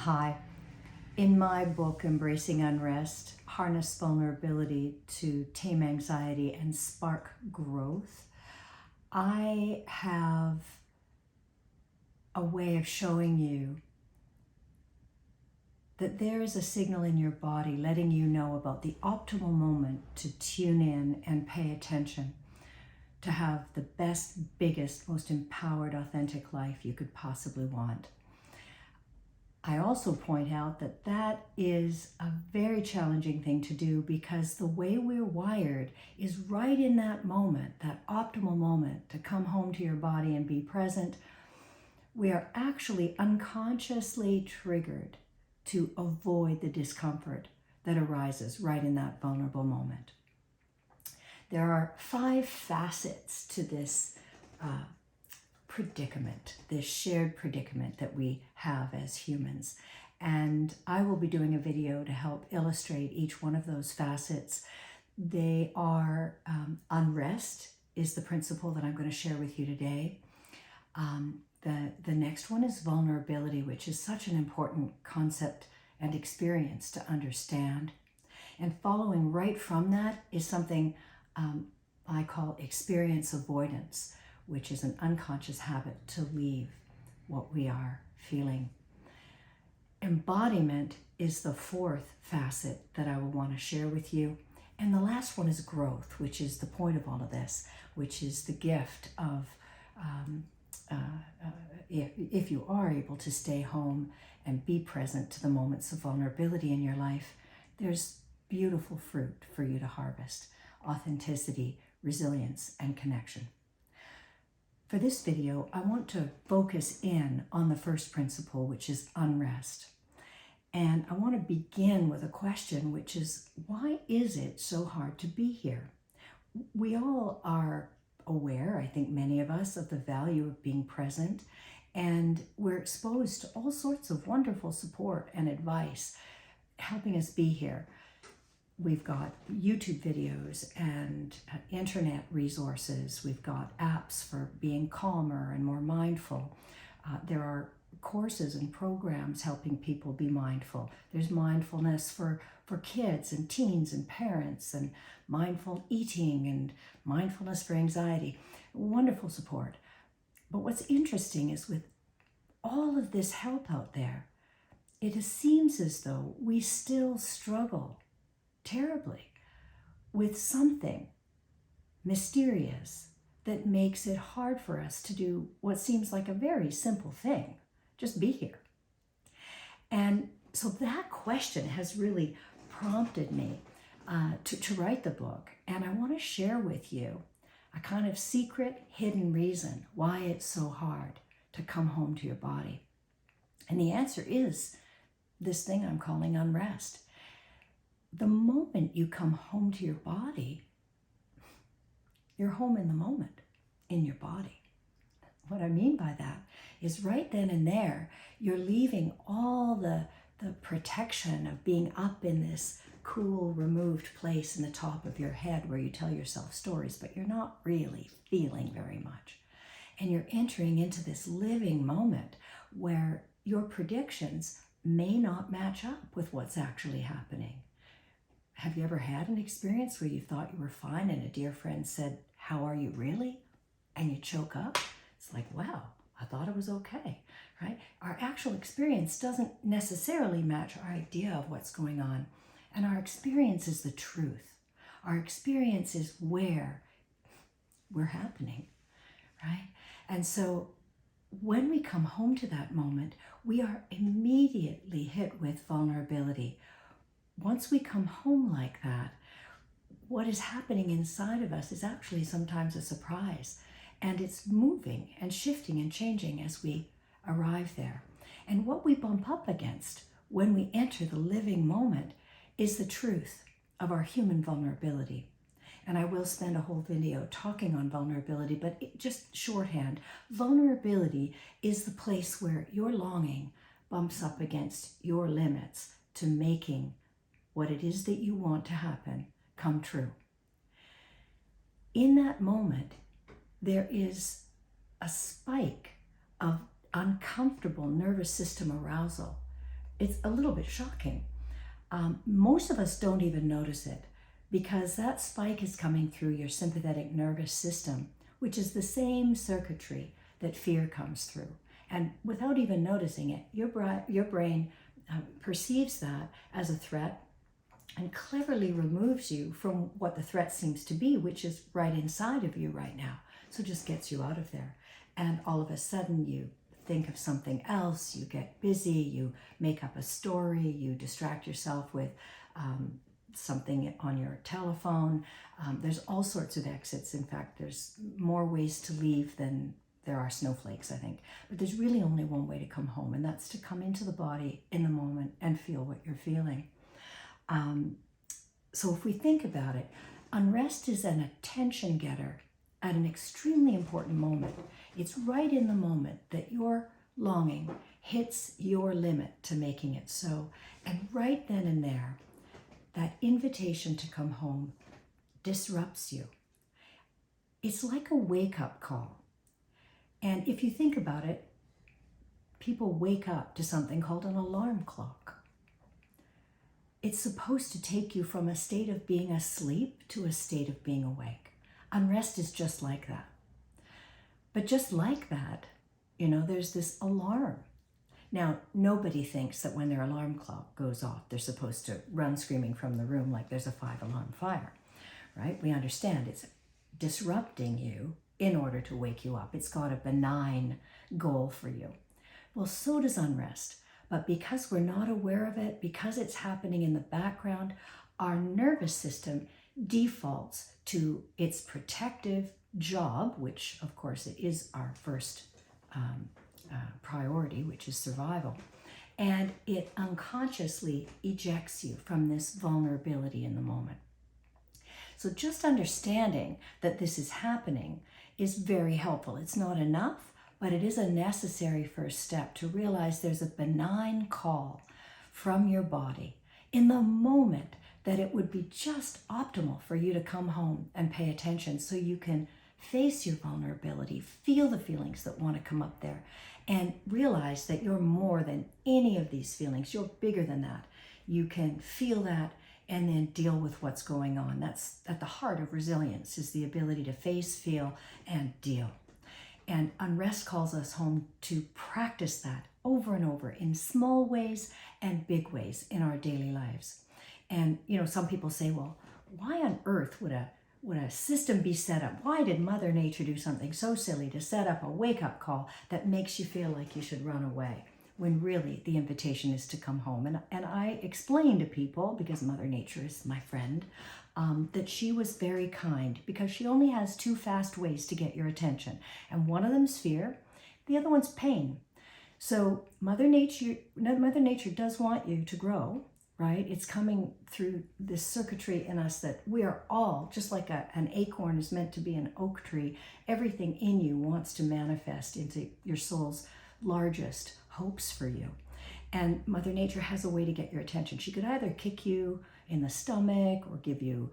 Hi. In my book, Embracing Unrest, Harness Vulnerability to Tame Anxiety and Spark Growth, I have a way of showing you that there is a signal in your body letting you know about the optimal moment to tune in and pay attention to have the best, biggest, most empowered, authentic life you could possibly want. I also point out that that is a very challenging thing to do because the way we're wired is right in that moment, that optimal moment to come home to your body and be present. We are actually unconsciously triggered to avoid the discomfort that arises right in that vulnerable moment. There are 5 facets to this predicament, this shared predicament that we have as humans. And I will be doing a video to help illustrate each one of those facets. They are unrest is the principle that I'm going to share with you today. The next one is vulnerability, which is such an important concept and experience to understand. And following right from that is something I call experience avoidance, which is an unconscious habit to leave what we are feeling. Embodiment is the 4th facet that I will want to share with you. And the last one is growth, which is the point of all of this, which is the gift of if you are able to stay home and be present to the moments of vulnerability in your life, there's beautiful fruit for you to harvest: authenticity, resilience, and connection. For this video, I want to focus in on the first principle, which is unrest. And I want to begin with a question, which is, why is it so hard to be here? We all are aware, I think many of us, of the value of being present, and we're exposed to all sorts of wonderful support and advice helping us be here. We've got YouTube videos and internet resources. We've got apps for being calmer and more mindful. There are courses and programs helping people be mindful. There's mindfulness for kids and teens and parents, and mindful eating and mindfulness for anxiety. Wonderful support. But what's interesting is with all of this help out there, it seems as though we still struggle terribly with something mysterious that makes it hard for us to do what seems like a very simple thing: just be here. And so that question has really prompted me to write the book, and I want to share with you a kind of secret, hidden reason why it's so hard to come home to your body. And the answer is this thing I'm calling unrest. The moment you come home to your body, you're home in the moment, in your body. What I mean by that is right then and there, you're leaving all the protection of being up in this cool, removed place in the top of your head where you tell yourself stories, but you're not really feeling very much. And you're entering into this living moment where your predictions may not match up with what's actually happening. Have you ever had an experience where you thought you were fine and a dear friend said, "How are you really?" and you choke up? It's like, wow, I thought it was okay, right? Our actual experience doesn't necessarily match our idea of what's going on. And our experience is the truth. Our experience is where we're happening, right? And so when we come home to that moment, we are immediately hit with vulnerability. Once we come home like that, what is happening inside of us is actually sometimes a surprise. And it's moving and shifting and changing as we arrive there. And what we bump up against when we enter the living moment is the truth of our human vulnerability. And I will spend a whole video talking on vulnerability, but just shorthand, vulnerability is the place where your longing bumps up against your limits to making what it is that you want to happen come true. In that moment, there is a spike of uncomfortable nervous system arousal. it's a little bit shocking. Most of us don't even notice it because that spike is coming through your sympathetic nervous system, which is the same circuitry that fear comes through. And without even noticing it, your brain perceives that as a threat and cleverly removes you from what the threat seems to be, which is right inside of you right now. So just gets you out of there. And all of a sudden you think of something else, you get busy, you make up a story, you distract yourself with something on your telephone. There's all sorts of exits. In fact, there's more ways to leave than there are snowflakes, I think. But there's really only one way to come home, and that's to come into the body in the moment and feel what you're feeling. So if we think about it, unrest is an attention getter at an extremely important moment. It's right in the moment that your longing hits your limit to making it so. And right then and there, that invitation to come home disrupts you. It's like a wake-up call. And if you think about it, people wake up to something called an alarm clock. It's supposed to take you from a state of being asleep to a state of being awake. Unrest is just like that. But just like that, there's this alarm. Now, nobody thinks that when their alarm clock goes off, they're supposed to run screaming from the room like there's a 5-alarm fire, right? We understand it's disrupting you in order to wake you up. It's got a benign goal for you. Well, so does unrest. But because we're not aware of it, because it's happening in the background, our nervous system defaults to its protective job, which of course it is our first priority, which is survival. And it unconsciously ejects you from this vulnerability in the moment. So just understanding that this is happening is very helpful. It's not enough, but it is a necessary first step to realize there's a benign call from your body in the moment that it would be just optimal for you to come home and pay attention so you can face your vulnerability, feel the feelings that want to come up there, and realize that you're more than any of these feelings. You're bigger than that. You can feel that and then deal with what's going on. That's at the heart of resilience, is the ability to face, feel, and deal. And unrest calls us home to practice that over and over in small ways and big ways in our daily lives. And, some people say, well, why on earth would a system be set up? Why did Mother Nature do something so silly to set up a wake-up call that makes you feel like you should run away, when really the invitation is to come home? And I explain to people, because Mother Nature is my friend, that she was very kind, because she only has 2 fast ways to get your attention. And one of them's fear, the other one's pain. So Mother Nature does want you to grow, right? It's coming through this circuitry in us that we are all, just like an acorn is meant to be an oak tree, everything in you wants to manifest into your soul's largest hopes for you. And Mother Nature has a way to get your attention. She could either kick you in the stomach or give you,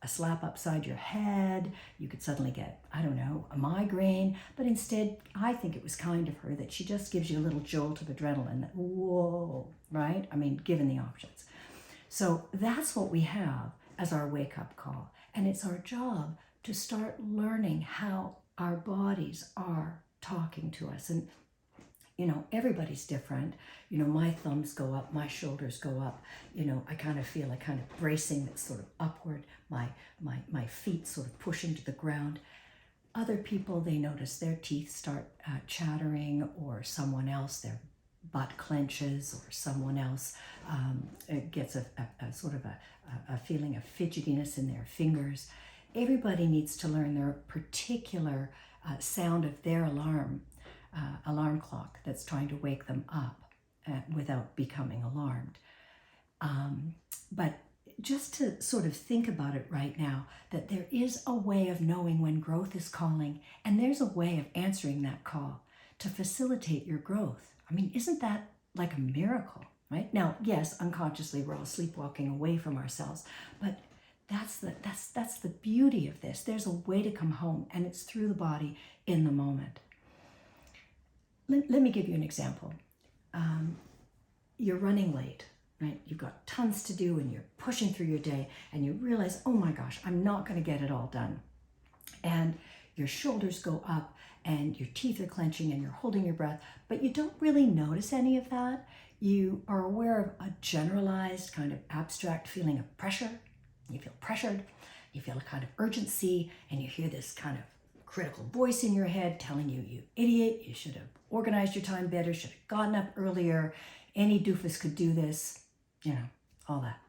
a slap upside your head. You could suddenly get, a migraine. But instead, I think it was kind of her that she just gives you a little jolt of adrenaline. That, whoa, right? Given the options. So that's what we have as our wake-up call. And it's our job to start learning how our bodies are talking to us. And everybody's different. My thumbs go up, my shoulders go up. I kind of feel a kind of bracing that's sort of upward. My feet sort of push into the ground. Other people, they notice their teeth start chattering, or someone else, their butt clenches, or someone else gets a sort of a feeling of fidgetiness in their fingers. Everybody needs to learn their particular sound of their alarm clock that's trying to wake them up without becoming alarmed. But just to sort of think about it right now, that there is a way of knowing when growth is calling, and there's a way of answering that call to facilitate your growth. Isn't that like a miracle, right? Now, yes, unconsciously we're all sleepwalking away from ourselves, but that's the beauty of this. There's a way to come home, and it's through the body in the moment. Let me give you an example. you're running late, right? You've got tons to do and you're pushing through your day and you realize, oh my gosh, I'm not going to get it all done. And your shoulders go up and your teeth are clenching and you're holding your breath, but you don't really notice any of that. You are aware of a generalized kind of abstract feeling of pressure. You feel pressured, you feel a kind of urgency, and you hear this kind of critical voice in your head telling you, you idiot, you should have organized your time better, should have gotten up earlier, any doofus could do this, you know, all that.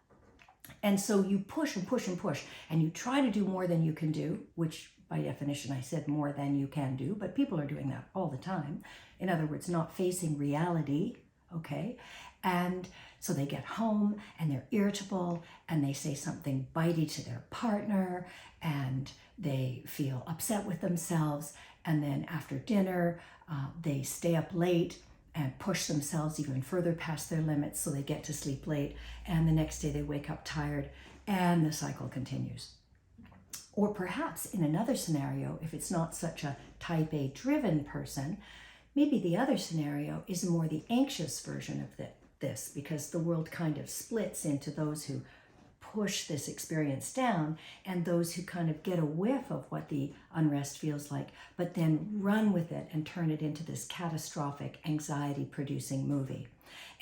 And so you push and push and push, and you try to do more than you can do, which by definition I said more than you can do, but people are doing that all the time. In other words, not facing reality, okay? And so they get home and they're irritable and they say something bitey to their partner and they feel upset with themselves. And then after dinner, they stay up late and push themselves even further past their limits so they get to sleep late. And the next day they wake up tired and the cycle continues. Or perhaps in another scenario, if it's not such a type A driven person, maybe the other scenario is more the anxious version of this, because the world kind of splits into those who push this experience down and those who kind of get a whiff of what the unrest feels like, but then run with it and turn it into this catastrophic anxiety-producing movie.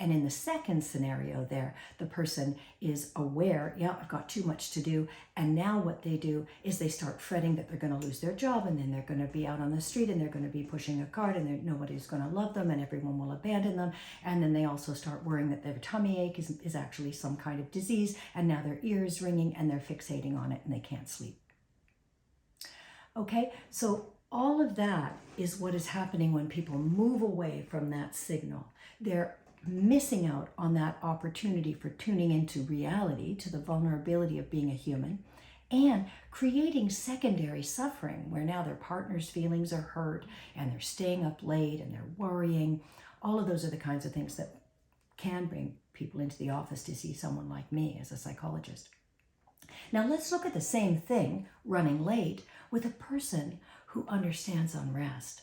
And in the second scenario there, the person is aware, yeah, I've got too much to do. And now what they do is they start fretting that they're going to lose their job and then they're going to be out on the street and they're going to be pushing a cart and nobody's going to love them and everyone will abandon them. And then they also start worrying that their tummy ache is actually some kind of disease and now their ear is ringing and they're fixating on it and they can't sleep. Okay, so all of that is what is happening when people move away from that signal. They're missing out on that opportunity for tuning into reality, to the vulnerability of being a human, and creating secondary suffering where now their partner's feelings are hurt and they're staying up late and they're worrying. All of those are the kinds of things that can bring people into the office to see someone like me as a psychologist. Now let's look at the same thing, running late, with a person who understands unrest.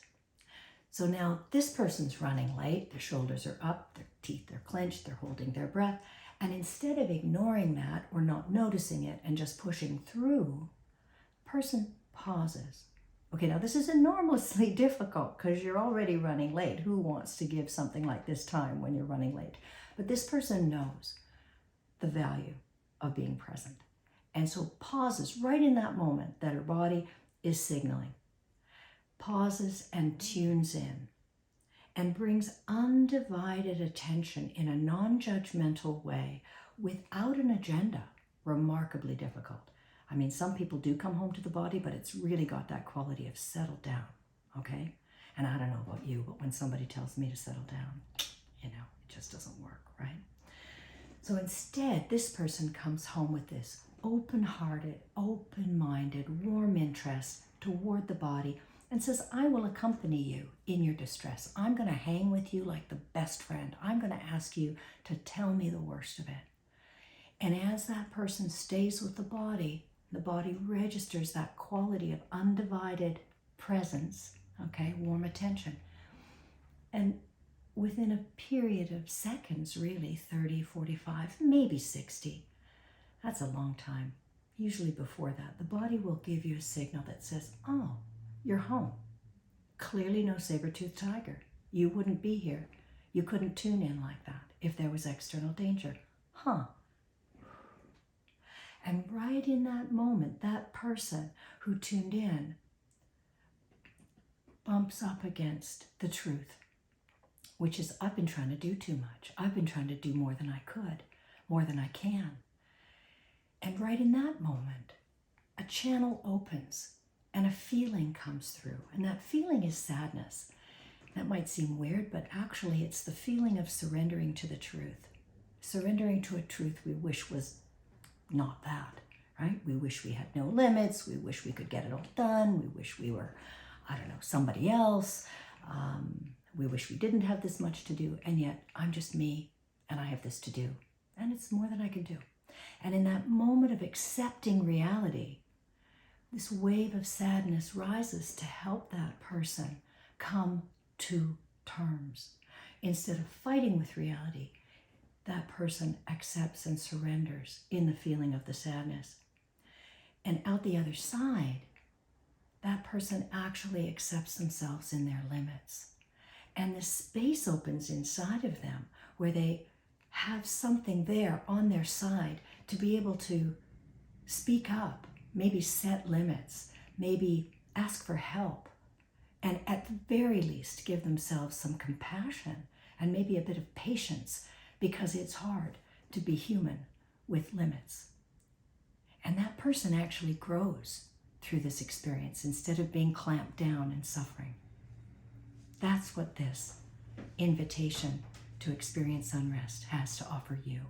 So now this person's running late, their shoulders are up, their teeth are clenched, they're holding their breath. And instead of ignoring that or not noticing it and just pushing through, the person pauses. Okay, now this is enormously difficult because you're already running late. Who wants to give something like this time when you're running late? But this person knows the value of being present. And so pauses right in that moment that her body is signaling. Pauses and tunes in and brings undivided attention in a non-judgmental way without an agenda. Remarkably difficult. I mean, some people do come home to the body, but it's really got that quality of settle down, okay? And I don't know about you, but when somebody tells me to settle down, you know, it just doesn't work, right? So instead, this person comes home with this open-hearted, open-minded, warm interest toward the body and says, I will accompany you in your distress. I'm going to hang with you like the best friend. I'm going to ask you to tell me the worst of it. And as that person stays with the body registers that quality of undivided presence, okay, warm attention. And within a period of seconds, really, 30, 45, maybe 60, that's a long time. Usually before that, the body will give you a signal that says, oh, you're home. Clearly no saber-toothed tiger. You wouldn't be here. You couldn't tune in like that if there was external danger. Huh. And right in that moment, that person who tuned in bumps up against the truth, which is, I've been trying to do too much. I've been trying to do more than I could, more than I can. And right in that moment, a channel opens and a feeling comes through. And that feeling is sadness. That might seem weird, but actually it's the feeling of surrendering to the truth. Surrendering to a truth we wish was not that, right? We wish we had no limits. We wish we could get it all done. We wish we were, I don't know, somebody else. We wish we didn't have this much to do. And yet I'm just me and I have this to do. And it's more than I can do. And in that moment of accepting reality, this wave of sadness rises to help that person come to terms. Instead of fighting with reality, that person accepts and surrenders in the feeling of the sadness. And out the other side, that person actually accepts themselves in their limits. And this space opens inside of them where they have something there on their side to be able to speak up, maybe set limits, maybe ask for help, and at the very least give themselves some compassion and maybe a bit of patience, because it's hard to be human with limits. And that person actually grows through this experience instead of being clamped down and suffering. That's what this invitation to experience unrest has to offer you.